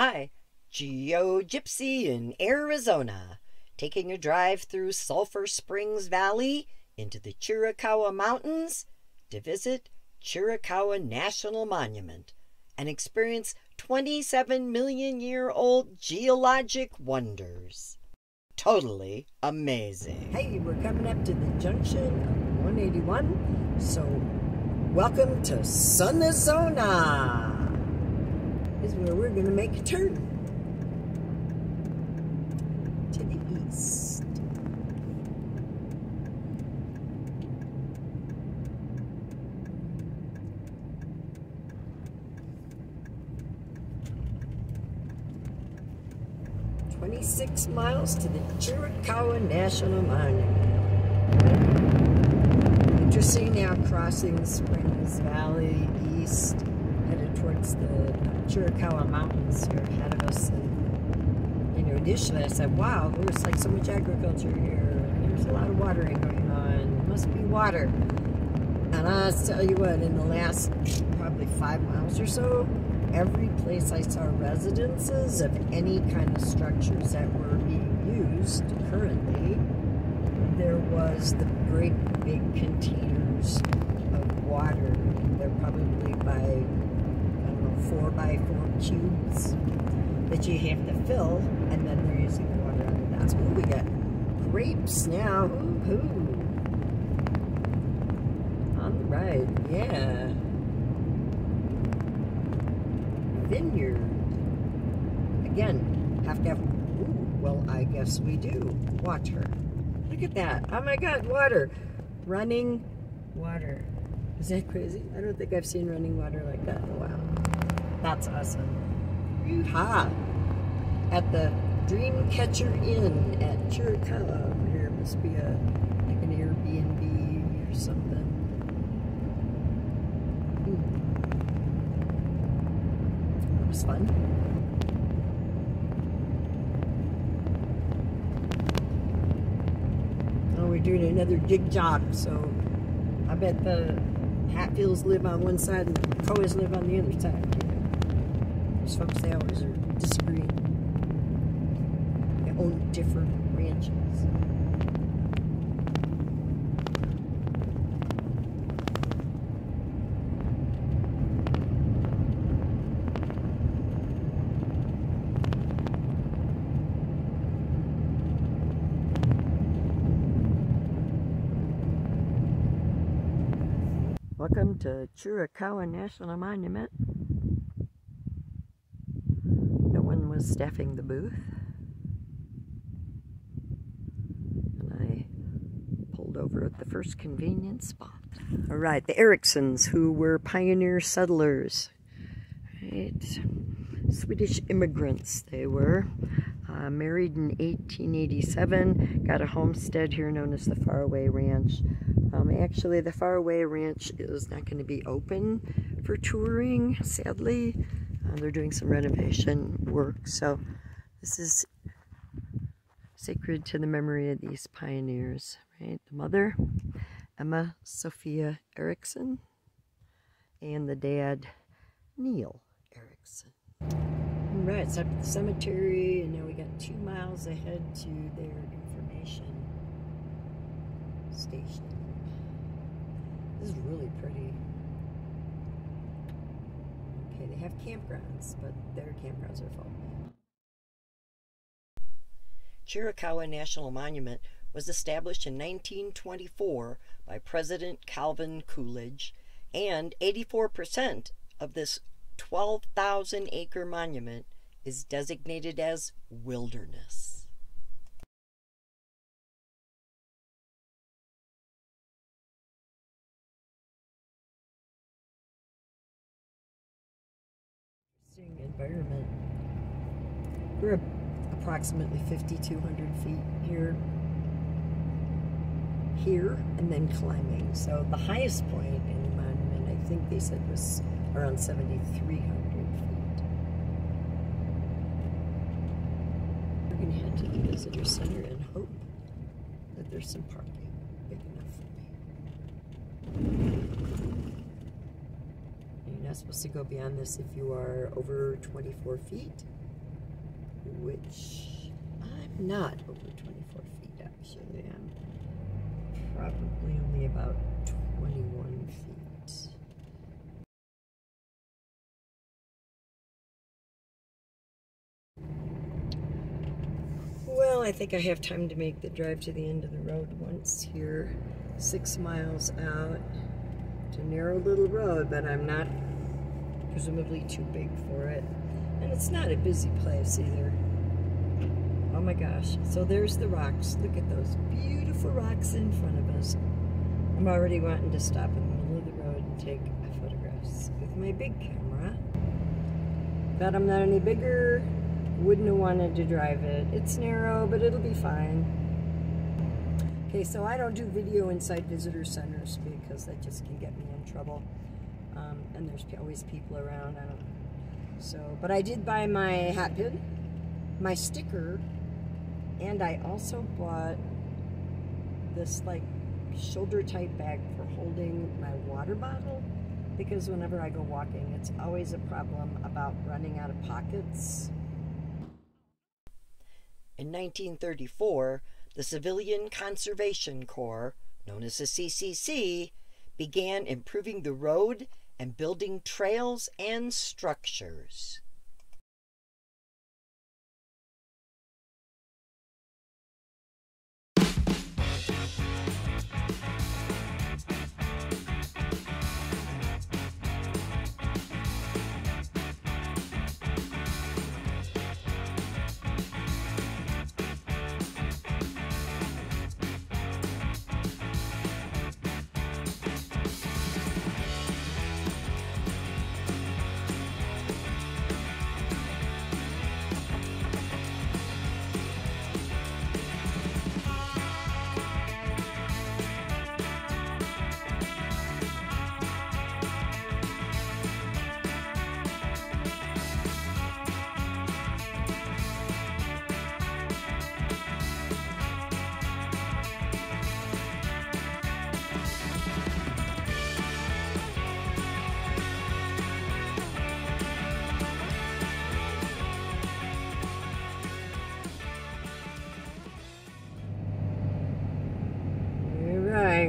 Hi, Geo Gypsy in Arizona, taking a drive through Sulfur Springs Valley into the Chiracahua Mountains to visit Chiracahua National Monument and experience 27-million-year-old geologic wonders. Totally amazing. Hey, we're coming up to the junction of 181, so welcome to Sunazona. This is where we're going to make a turn to the east. "26 miles to the Chiracahua National Monument." Interesting, now crossing Springs Valley east, headed towards the Chiracahua Mountains here ahead of us. And, initially I said, wow, there's like so much agriculture here. There's a lot of watering going on. It must be water. And I'll tell you what, in the last probably 5 miles or so, every place I saw residences of any kind of structures that were being used currently, there was the great big containers of water. They're probably by, I don't know, 4x4 cubes that you have to fill, and then they're using the water out of that. Ooh, we got grapes now. Ooh. On the right, yeah. Vineyard. Again, have to have, ooh, well, I guess we do. Water. Look at that. Oh my God, water. Running water. Is that crazy? I don't think I've seen running water like that in a while. That's awesome. Yeehaw! At the Dreamcatcher Inn at Chiracahua. Here must be like an Airbnb or something. That was fun. Oh, we're doing another dig job, so I bet the Hatfields live on one side and the Coas live on the other side. Those folks, they always are disagreeing. They own different ranches. Welcome to Chiracahua National Monument. No one was staffing the booth. And I pulled over at the first convenient spot. All right, the Ericsons, who were pioneer settlers. Right. Swedish immigrants they were. Married in 1887, got a homestead here known as the Faraway Ranch. Actually, the Faraway Ranch is not going to be open for touring, sadly. They're doing some renovation work, so this is sacred to the memory of these pioneers, right? The mother, Emma Sophia Erickson, and the dad, Neil Erickson. All right, so up at the cemetery, and now we got 2 miles ahead to their information station. This is really pretty. Okay, they have campgrounds, but their campgrounds are full. Chiracahua National Monument was established in 1924 by President Calvin Coolidge, and 84% of this 12,000-acre monument is designated as wilderness. Interesting environment. We're approximately 5,200 feet here, and then climbing. So the highest point in the monument, I think they said, was around 7,300 feet. We're going to head to the visitor center and hope that there's some parking big enough for me. You're not supposed to go beyond this if you are over 24 feet. which I'm not over 24 feet actually. I'm probably only about 21 feet. Well, I think I have time to make the drive to the end of the road once here, 6 miles out. It's a narrow little road, but I'm not presumably too big for it. And it's not a busy place either. Oh my gosh. So there's the rocks. Look at those beautiful rocks in front of us. I'm already wanting to stop in the middle of the road and take photographs with my big camera. But I'm not any bigger. Wouldn't have wanted to drive it. It's narrow, but it'll be fine. Okay, so I don't do video inside visitor centers because that just can get me in trouble. And there's always people around. I don't know. So, but I did buy my hat pin, my sticker, and I also bought this like shoulder type bag for holding my water bottle, because whenever I go walking, it's always a problem about running out of pockets. In 1934, the Civilian Conservation Corps, known as the CCC, began improving the road and building trails and structures.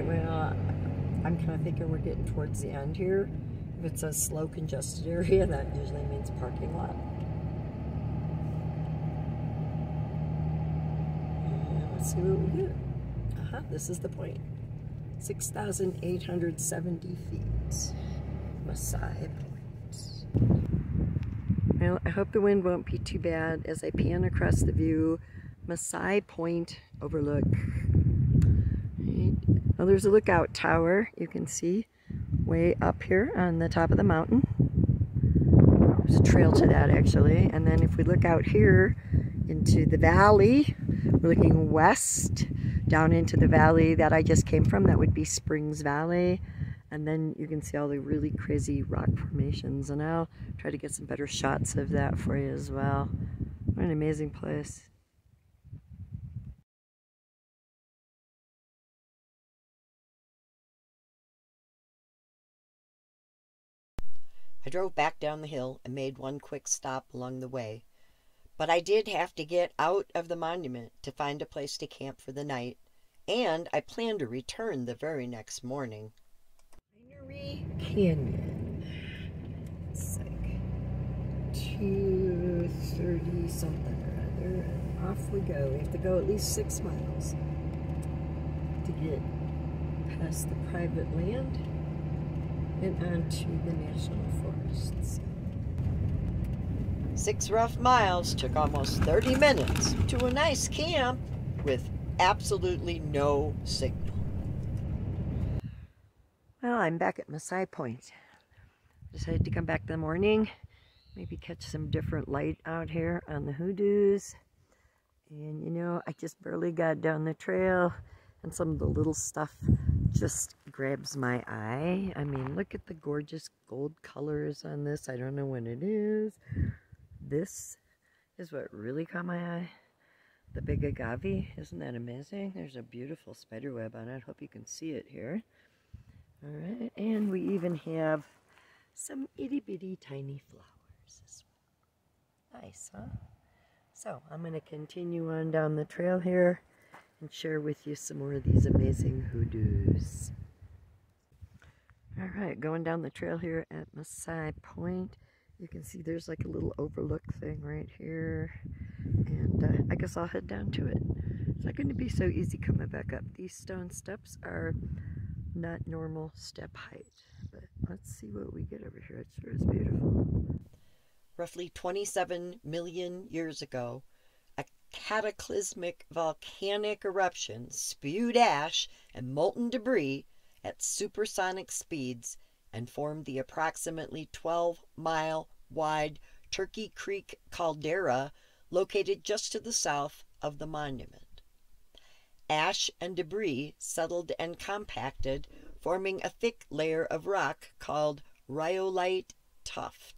Well, I'm kind of thinking we're getting towards the end here. If it says slow congested area, that usually means parking lot. And let's see what we get. This is the point. 6,870 feet. Masai Point. Well, I hope the wind won't be too bad as I pan across the view. Masai Point Overlook. Well, there's a lookout tower you can see way up here on the top of the mountain. There's a trail to that actually. And then if we look out here into the valley, we're looking west down into the valley that I just came from. That would be Springs Valley. And then you can see all the really crazy rock formations. And I'll try to get some better shots of that for you as well. What an amazing place. I drove back down the hill and made one quick stop along the way. But I did have to get out of the monument to find a place to camp for the night, and I plan to return the very next morning. Winery Canyon. It's like 2:30 something or other, and off we go. We have to go at least 6 miles to get past the private land and onto the national forests. 6 rough miles took almost 30 minutes to a nice camp with absolutely no signal. Well, I'm back at Masai Point. Decided to come back in the morning, maybe catch some different light out here on the hoodoos. And you know, I just barely got down the trail, and some of the little stuff just grabs my eye. I mean, look at the gorgeous gold colors on this. I don't know what it is. This is what really caught my eye. The big agave. Isn't that amazing? There's a beautiful spider web on it. Hope you can see it here. All right, and we even have some itty bitty tiny flowers as well. Nice, huh? So I'm going to continue on down the trail here and share with you some more of these amazing hoodoos. Alright, going down the trail here at Masai Point. You can see there's like a little overlook thing right here. And I guess I'll head down to it. It's not going to be so easy coming back up. These stone steps are not normal step height. But let's see what we get over here. It sure is beautiful. Roughly 27 million years ago, a cataclysmic volcanic eruption spewed ash and molten debris at supersonic speeds and formed the approximately 12-mile wide Turkey Creek caldera located just to the south of the monument. Ash and debris settled and compacted, forming a thick layer of rock called rhyolite tuff.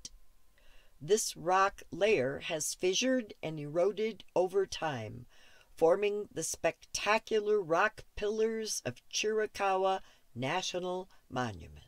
This rock layer has fissured and eroded over time, forming the spectacular rock pillars of Chiracahua National Monument.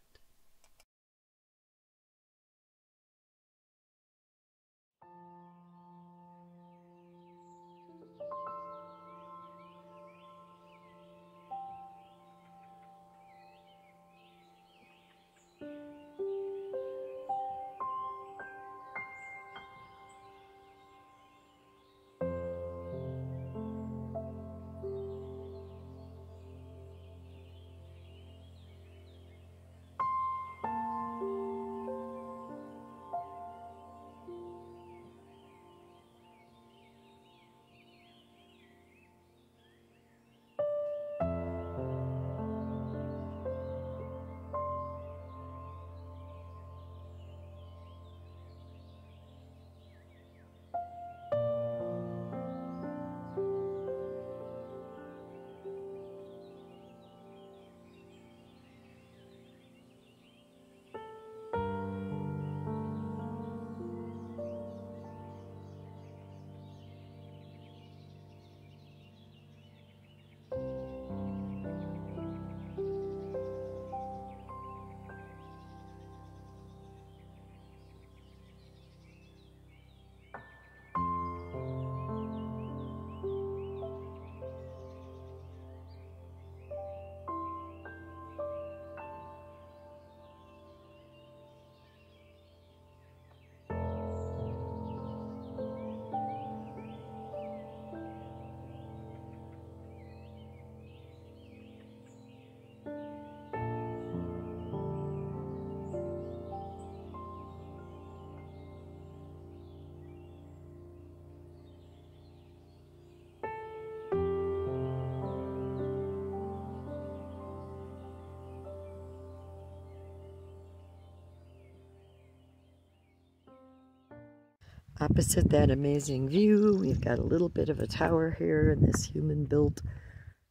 Opposite that amazing view, we've got a little bit of a tower here, and this human-built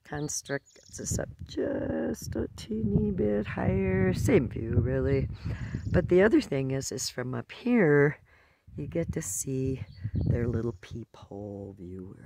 construct gets us up just a teeny bit higher. Same view, really. But the other thing is from up here, you get to see their little peephole viewer.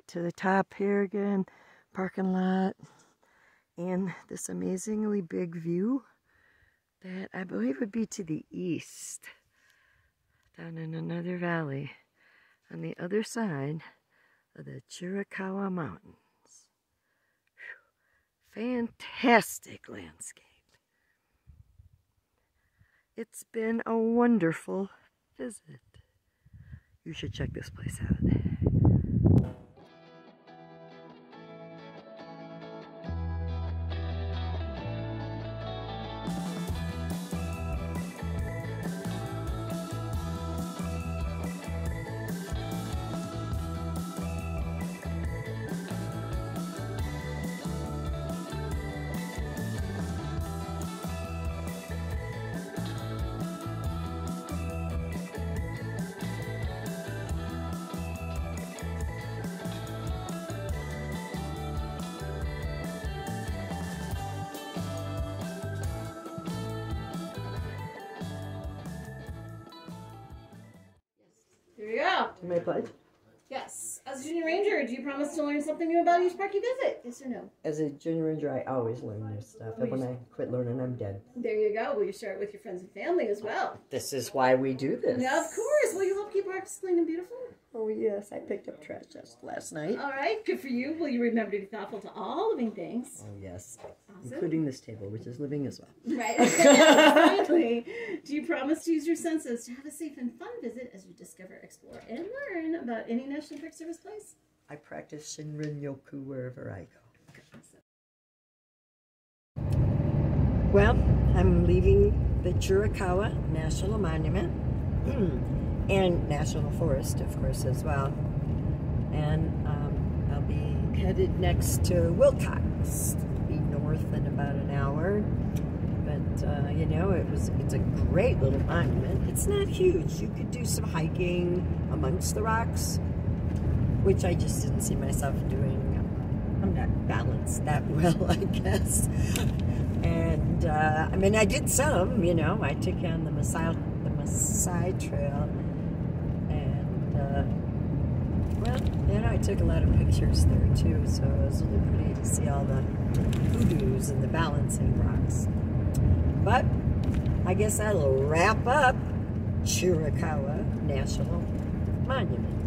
it to the top here again, parking lot, and this amazingly big view that I believe would be to the east, down in another valley on the other side of the Chiracahua Mountains. Whew. Fantastic landscape. It's been a wonderful visit. You should check this place out. Here we go. May I pledge? Yes. As a junior ranger, do you promise to learn something new about each park you visit? Yes or no? As a junior ranger, I always learn new stuff. And when I quit learning, I'm dead. There you go. Will you share it with your friends and family as well? This is why we do this. Yeah, of course. Will you help keep parks clean and beautiful? Oh, yes. I picked up trash just last night. All right. Good for you. Will you remember to be thoughtful to all living things? Oh, yes. Awesome. Including this table, which is living as well. Right. Finally, do you promise to use your senses to have a safe and fun visit as you discover, explore, and learn about any National Park Service place? I practice Shinrin-yoku wherever I go. Well, I'm leaving the Chiracahua National Monument and National Forest, of course, as well. And I'll be headed next to Wilcox. It'll be north in about an hour. But, you know, it's a great little monument. It's not huge. You could do some hiking amongst the rocks, which I just didn't see myself doing. I'm not balanced that well, I guess. And, I mean, I did some, you know. I took on the Masai Trail. And, well, you know, I took a lot of pictures there, too. So it was really pretty to see all the hoodoos and the balancing rocks. But I guess that'll wrap up Chiracahua National Monument.